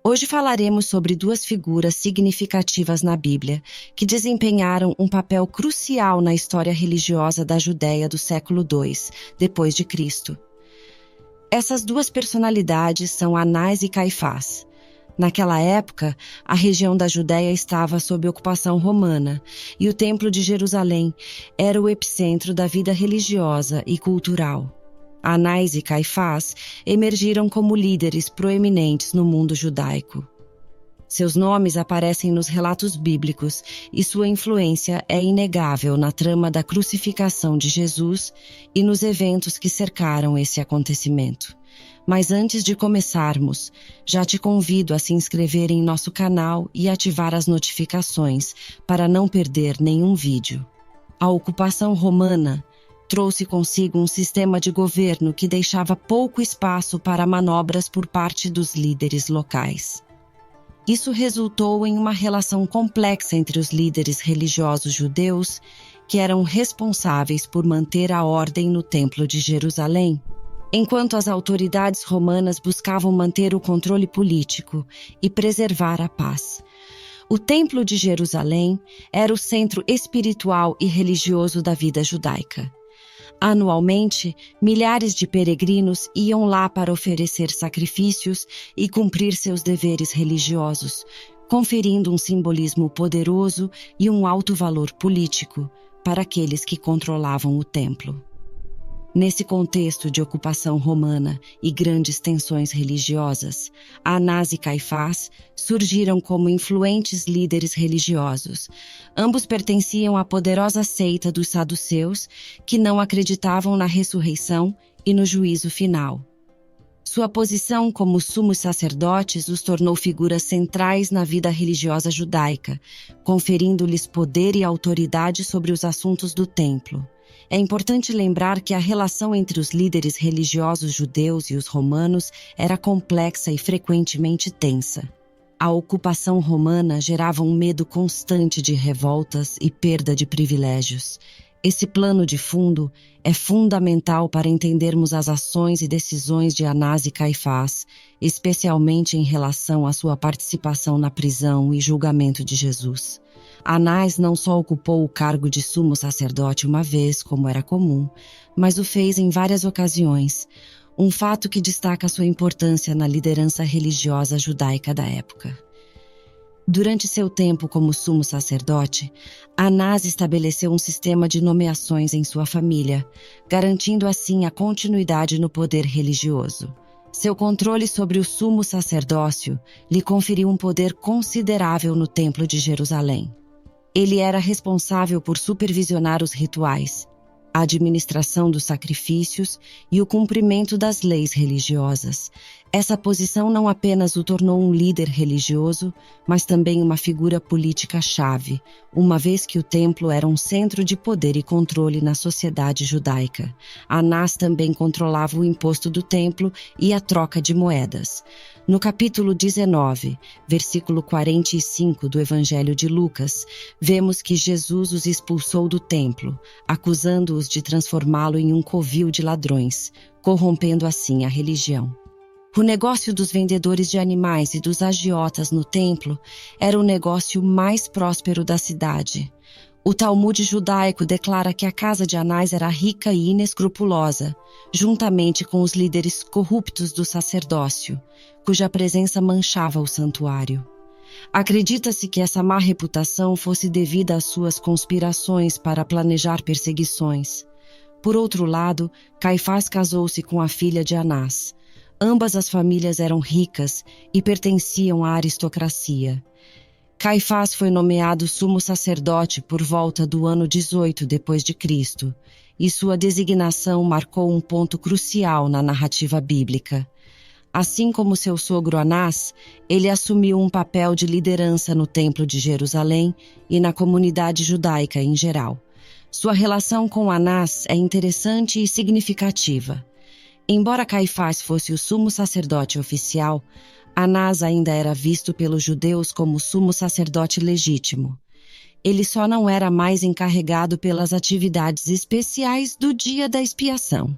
Hoje falaremos sobre duas figuras significativas na Bíblia que desempenharam um papel crucial na história religiosa da Judéia do século II, depois de Cristo. Essas duas personalidades são Anás e Caifás. Naquela época, a região da Judéia estava sob ocupação romana e o Templo de Jerusalém era o epicentro da vida religiosa e cultural. Anás e Caifás emergiram como líderes proeminentes no mundo judaico. Seus nomes aparecem nos relatos bíblicos e sua influência é inegável na trama da crucificação de Jesus e nos eventos que cercaram esse acontecimento. Mas antes de começarmos, já te convido a se inscrever em nosso canal e ativar as notificações para não perder nenhum vídeo. A ocupação romana trouxe consigo um sistema de governo que deixava pouco espaço para manobras por parte dos líderes locais. Isso resultou em uma relação complexa entre os líderes religiosos judeus, que eram responsáveis por manter a ordem no Templo de Jerusalém, enquanto as autoridades romanas buscavam manter o controle político e preservar a paz. O Templo de Jerusalém era o centro espiritual e religioso da vida judaica. Anualmente, milhares de peregrinos iam lá para oferecer sacrifícios e cumprir seus deveres religiosos, conferindo um simbolismo poderoso e um alto valor político para aqueles que controlavam o templo. Nesse contexto de ocupação romana e grandes tensões religiosas, Anás e Caifás surgiram como influentes líderes religiosos. Ambos pertenciam à poderosa seita dos saduceus, que não acreditavam na ressurreição e no juízo final. Sua posição como sumos sacerdotes os tornou figuras centrais na vida religiosa judaica, conferindo-lhes poder e autoridade sobre os assuntos do templo. É importante lembrar que a relação entre os líderes religiosos judeus e os romanos era complexa e frequentemente tensa. A ocupação romana gerava um medo constante de revoltas e perda de privilégios. Esse plano de fundo é fundamental para entendermos as ações e decisões de Anás e Caifás, especialmente em relação à sua participação na prisão e julgamento de Jesus. Anás não só ocupou o cargo de sumo sacerdote uma vez, como era comum, mas o fez em várias ocasiões, um fato que destaca sua importância na liderança religiosa judaica da época. Durante seu tempo como sumo sacerdote, Anás estabeleceu um sistema de nomeações em sua família, garantindo assim a continuidade no poder religioso. Seu controle sobre o sumo sacerdócio lhe conferiu um poder considerável no Templo de Jerusalém. Ele era responsável por supervisionar os rituais, a administração dos sacrifícios e o cumprimento das leis religiosas. Essa posição não apenas o tornou um líder religioso, mas também uma figura política-chave, uma vez que o templo era um centro de poder e controle na sociedade judaica. Anás também controlava o imposto do templo e a troca de moedas. No capítulo 19, versículo 45 do Evangelho de Lucas, vemos que Jesus os expulsou do templo, acusando-os de transformá-lo em um covil de ladrões, corrompendo assim a religião. O negócio dos vendedores de animais e dos agiotas no templo era o negócio mais próspero da cidade. O Talmud judaico declara que a casa de Anás era rica e inescrupulosa, juntamente com os líderes corruptos do sacerdócio, cuja presença manchava o santuário. Acredita-se que essa má reputação fosse devida às suas conspirações para planejar perseguições. Por outro lado, Caifás casou-se com a filha de Anás. Ambas as famílias eram ricas e pertenciam à aristocracia. Caifás foi nomeado sumo sacerdote por volta do ano 18 depois de Cristo, e sua designação marcou um ponto crucial na narrativa bíblica. Assim como seu sogro Anás, ele assumiu um papel de liderança no Templo de Jerusalém e na comunidade judaica em geral. Sua relação com Anás é interessante e significativa. Embora Caifás fosse o sumo sacerdote oficial, Anás ainda era visto pelos judeus como sumo sacerdote legítimo. Ele só não era mais encarregado pelas atividades especiais do dia da expiação.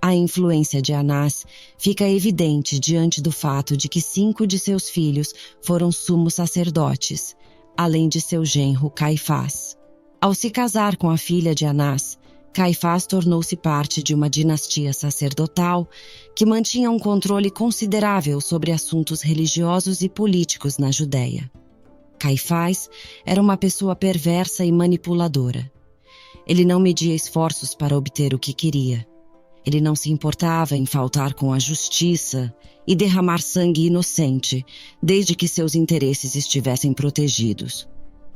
A influência de Anás fica evidente diante do fato de que 5 de seus filhos foram sumos sacerdotes, além de seu genro Caifás. Ao se casar com a filha de Anás, Caifás tornou-se parte de uma dinastia sacerdotal que mantinha um controle considerável sobre assuntos religiosos e políticos na Judéia. Caifás era uma pessoa perversa e manipuladora. Ele não media esforços para obter o que queria. Ele não se importava em faltar com a justiça e derramar sangue inocente, desde que seus interesses estivessem protegidos.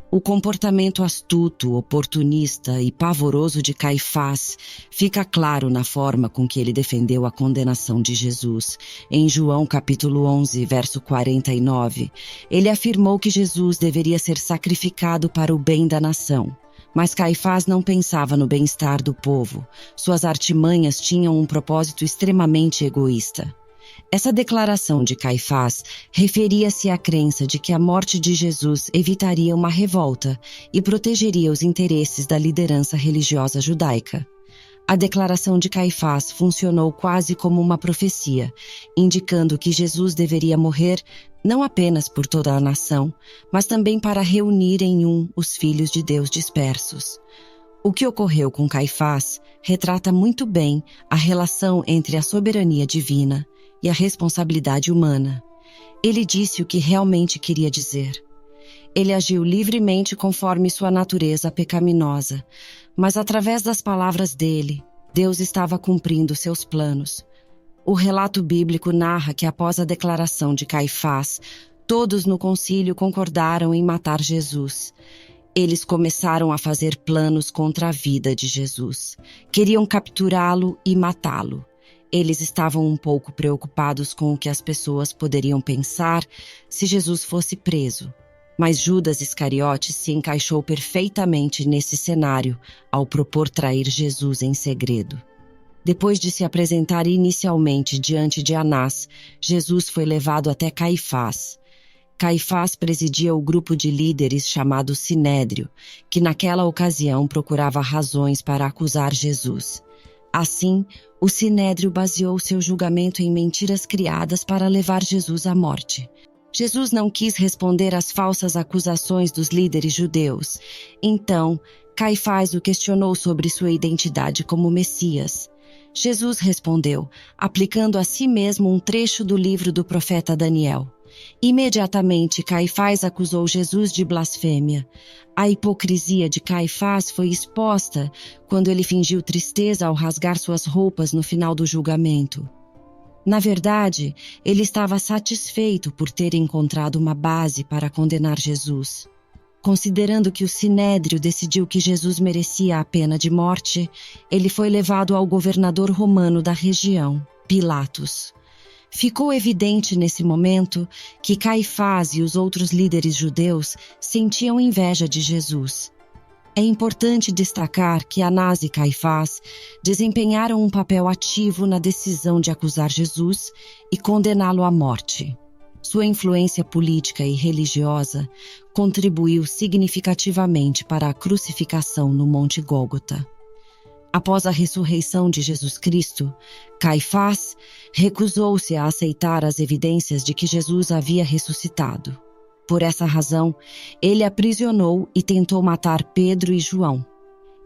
O comportamento astuto, oportunista e pavoroso de Caifás fica claro na forma com que ele defendeu a condenação de Jesus. Em João capítulo 11, verso 49, ele afirmou que Jesus deveria ser sacrificado para o bem da nação. Mas Caifás não pensava no bem-estar do povo. Suas artimanhas tinham um propósito extremamente egoísta. Essa declaração de Caifás referia-se à crença de que a morte de Jesus evitaria uma revolta e protegeria os interesses da liderança religiosa judaica. A declaração de Caifás funcionou quase como uma profecia, indicando que Jesus deveria morrer não apenas por toda a nação, mas também para reunir em um os filhos de Deus dispersos. O que ocorreu com Caifás retrata muito bem a relação entre a soberania divina e a responsabilidade humana. Ele disse o que realmente queria dizer. Ele agiu livremente conforme sua natureza pecaminosa, mas através das palavras dele, Deus estava cumprindo seus planos. O relato bíblico narra que após a declaração de Caifás, todos no concílio concordaram em matar Jesus. Eles começaram a fazer planos contra a vida de Jesus. Queriam capturá-lo e matá-lo. Eles estavam um pouco preocupados com o que as pessoas poderiam pensar se Jesus fosse preso. Mas Judas Iscariotes se encaixou perfeitamente nesse cenário ao propor trair Jesus em segredo. Depois de se apresentar inicialmente diante de Anás, Jesus foi levado até Caifás. Caifás presidia o grupo de líderes chamado Sinédrio, que naquela ocasião procurava razões para acusar Jesus. Assim, o Sinédrio baseou seu julgamento em mentiras criadas para levar Jesus à morte. Jesus não quis responder às falsas acusações dos líderes judeus. Então, Caifás o questionou sobre sua identidade como Messias. Jesus respondeu, aplicando a si mesmo um trecho do livro do profeta Daniel. Imediatamente, Caifás acusou Jesus de blasfêmia. A hipocrisia de Caifás foi exposta quando ele fingiu tristeza ao rasgar suas roupas no final do julgamento. Na verdade, ele estava satisfeito por ter encontrado uma base para condenar Jesus. Considerando que o Sinédrio decidiu que Jesus merecia a pena de morte, ele foi levado ao governador romano da região, Pilatos. Ficou evidente nesse momento que Caifás e os outros líderes judeus sentiam inveja de Jesus. É importante destacar que Anás e Caifás desempenharam um papel ativo na decisão de acusar Jesus e condená-lo à morte. Sua influência política e religiosa contribuiu significativamente para a crucificação no Monte Gólgota. Após a ressurreição de Jesus Cristo, Caifás recusou-se a aceitar as evidências de que Jesus havia ressuscitado. Por essa razão, ele aprisionou e tentou matar Pedro e João.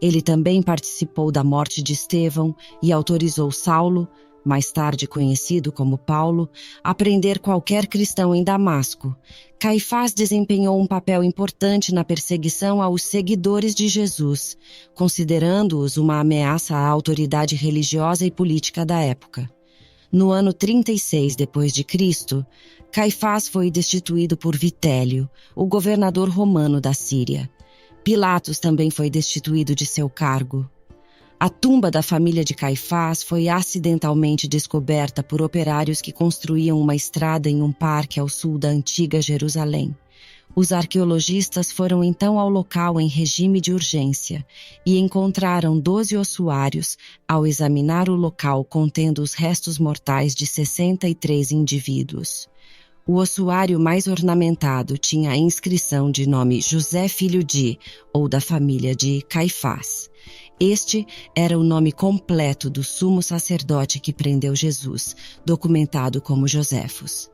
Ele também participou da morte de Estevão e autorizou Saulo, mais tarde conhecido como Paulo, a prender qualquer cristão em Damasco. Caifás desempenhou um papel importante na perseguição aos seguidores de Jesus, considerando-os uma ameaça à autoridade religiosa e política da época. No ano 36 d.C., Caifás foi destituído por Vitélio, o governador romano da Síria. Pilatos também foi destituído de seu cargo. A tumba da família de Caifás foi acidentalmente descoberta por operários que construíam uma estrada em um parque ao sul da antiga Jerusalém. Os arqueologistas foram então ao local em regime de urgência e encontraram 12 ossuários ao examinar o local contendo os restos mortais de 63 indivíduos. O ossuário mais ornamentado tinha a inscrição de nome José filho de, ou da família de Caifás. Este era o nome completo do sumo sacerdote que prendeu Jesus, documentado como Joséfos.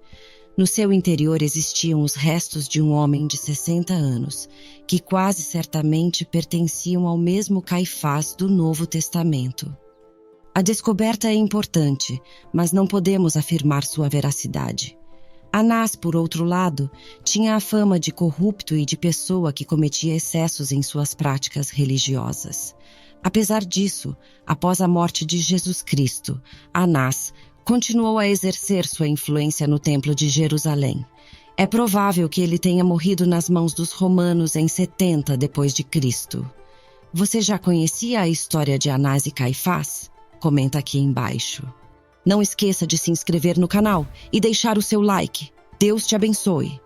No seu interior existiam os restos de um homem de 60 anos, que quase certamente pertenciam ao mesmo Caifás do Novo Testamento. A descoberta é importante, mas não podemos afirmar sua veracidade. Anás, por outro lado, tinha a fama de corrupto e de pessoa que cometia excessos em suas práticas religiosas. Apesar disso, após a morte de Jesus Cristo, Anás continuou a exercer sua influência no Templo de Jerusalém. É provável que ele tenha morrido nas mãos dos romanos em 70 depois de Cristo. Você já conhecia a história de Anás e Caifás? Comenta aqui embaixo. Não esqueça de se inscrever no canal e deixar o seu like. Deus te abençoe!